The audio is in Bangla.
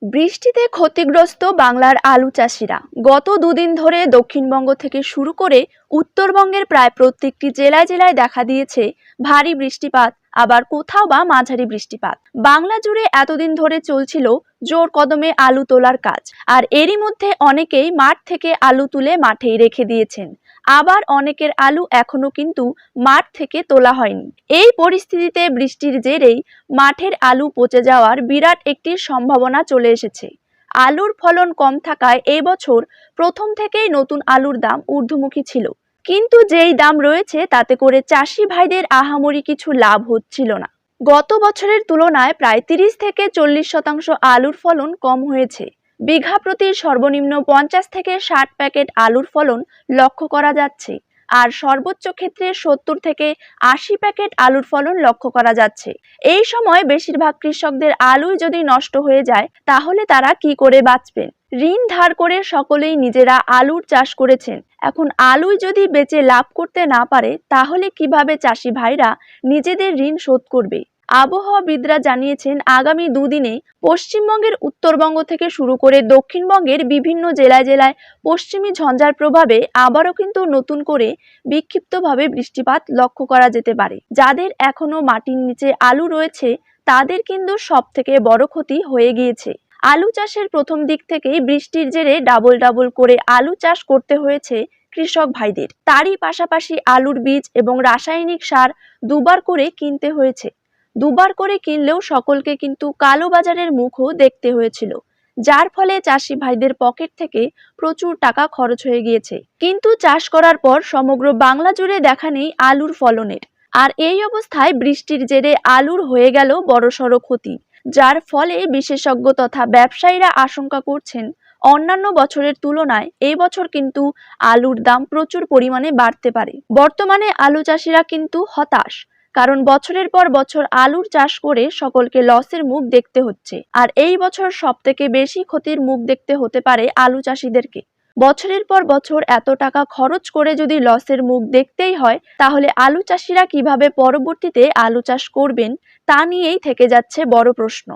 বৃষ্টিতে ক্ষতিগ্রস্ত বাংলার আলু চাষিরা গত দুদিন ধরে দক্ষিণবঙ্গ থেকে শুরু করে উত্তরবঙ্গের প্রায় প্রত্যেকটি জেলায় জেলায় দেখা দিয়েছে ভারী বৃষ্টিপাত, আবার কোথাও বা মাঝারি বৃষ্টিপাত। বাংলা জুড়ে এতদিন ধরে চলছিল জোর কদমে আলু তোলার কাজ, আর এরই মধ্যে অনেকেই মাঠ থেকে আলু তুলে মাঠেই রেখে দিয়েছেন, আবার অনেকের আলু এখনো কিন্তু মাঠ থেকে তোলা হয়নি। এই পরিস্থিতিতে বৃষ্টির জেরেই মাঠের আলু পচে যাওয়ার বিরাট একটি সম্ভাবনা চলে এসেছে। আলুর ফলন কম থাকায় এই বছর প্রথম থেকেই নতুন আলুর দাম ঊর্ধ্বমুখী ছিল, কিন্তু যেই দাম রয়েছে তাতে করে চাষি ভাইদের আহামরি কিছু লাভ হচ্ছিল না। গত বছরের তুলনায় প্রায় 30 থেকে 40% আলুর ফলন কম হয়েছে। বিঘা প্রতি সর্বনিম্ন 50 থেকে 60 প্যাকেট আলুর ফলন লক্ষ্য করা যাচ্ছে, আর সর্বোচ্চ ক্ষেত্রে 70 থেকে 80 প্যাকেট আলুর ফলন লক্ষ্য করা যাচ্ছে। এই সময় বেশিরভাগ কৃষকদের আলুই যদি নষ্ট হয়ে যায়, তাহলে তারা কি করে বাঁচবেন? ঋণ ধার করে সকলেই নিজেরা আলুর চাষ করেছেন, এখন আলুই যদি বেচে লাভ করতে না পারে, তাহলে কিভাবে চাষি ভাইরা নিজেদের ঋণ শোধ করবে? আবহাওয়াবিদরা জানিয়েছেন, আগামী দুদিনে পশ্চিমবঙ্গের উত্তরবঙ্গ থেকে শুরু করে দক্ষিণবঙ্গের বিভিন্ন জেলায় জেলায় পশ্চিমী ঝঞ্ঝার প্রভাবে আবারও কিন্তু নতুন করে বিক্ষিপ্তভাবে বৃষ্টিপাত লক্ষ্য করা যেতে পারে। যাদের এখনো মাটির নিচে আলু রয়েছে, তাদের কিন্তু সব থেকে বড় ক্ষতি হয়ে গিয়েছে। আলু চাষের প্রথম দিক থেকেই বৃষ্টির জেরে ডাবল করে আলু চাষ করতে হয়েছে কৃষক ভাইদের। তারই পাশাপাশি আলুর বীজ এবং রাসায়নিক সার দুবার করে কিনতে হয়েছে। দুবার করে কিনলেও সকলকে কিন্তু কালো বাজারের মুখও দেখতে হয়েছিল, যার ফলে চাষি ভাইদের পকেট থেকে প্রচুর টাকা খরচ হয়ে গিয়েছে। কিন্তু চাষ করার পর সমগ্র বাংলা জুড়ে দেখা নেই আলুর ফলনের, আর এই অবস্থায় বৃষ্টির জেরে আলুর হয়ে গেল বড়সড় ক্ষতি, যার ফলে বিশেষজ্ঞ তথা ব্যবসায়ীরা আশঙ্কা করছেন অন্যান্য বছরের তুলনায় এই বছর কিন্তু আলুর দাম প্রচুর পরিমাণে বাড়তে পারে। বর্তমানে আলু চাষিরা কিন্তু হতাশ, কারণ বছরের পর বছর আলুর চাষ করে সকলকে লসের মুখ দেখতে হচ্ছে, আর এই বছর সবথেকে বেশি ক্ষতির মুখ দেখতে হতে পারে আলু চাষিদেরকে। বছরের পর বছর এত টাকা খরচ করে যদি লসের মুখ দেখতেই হয়, তাহলে আলু চাষিরা কিভাবে পরবর্তীতে আলু চাষ করবেন তা নিয়েই থেকে যাচ্ছে বড় প্রশ্ন।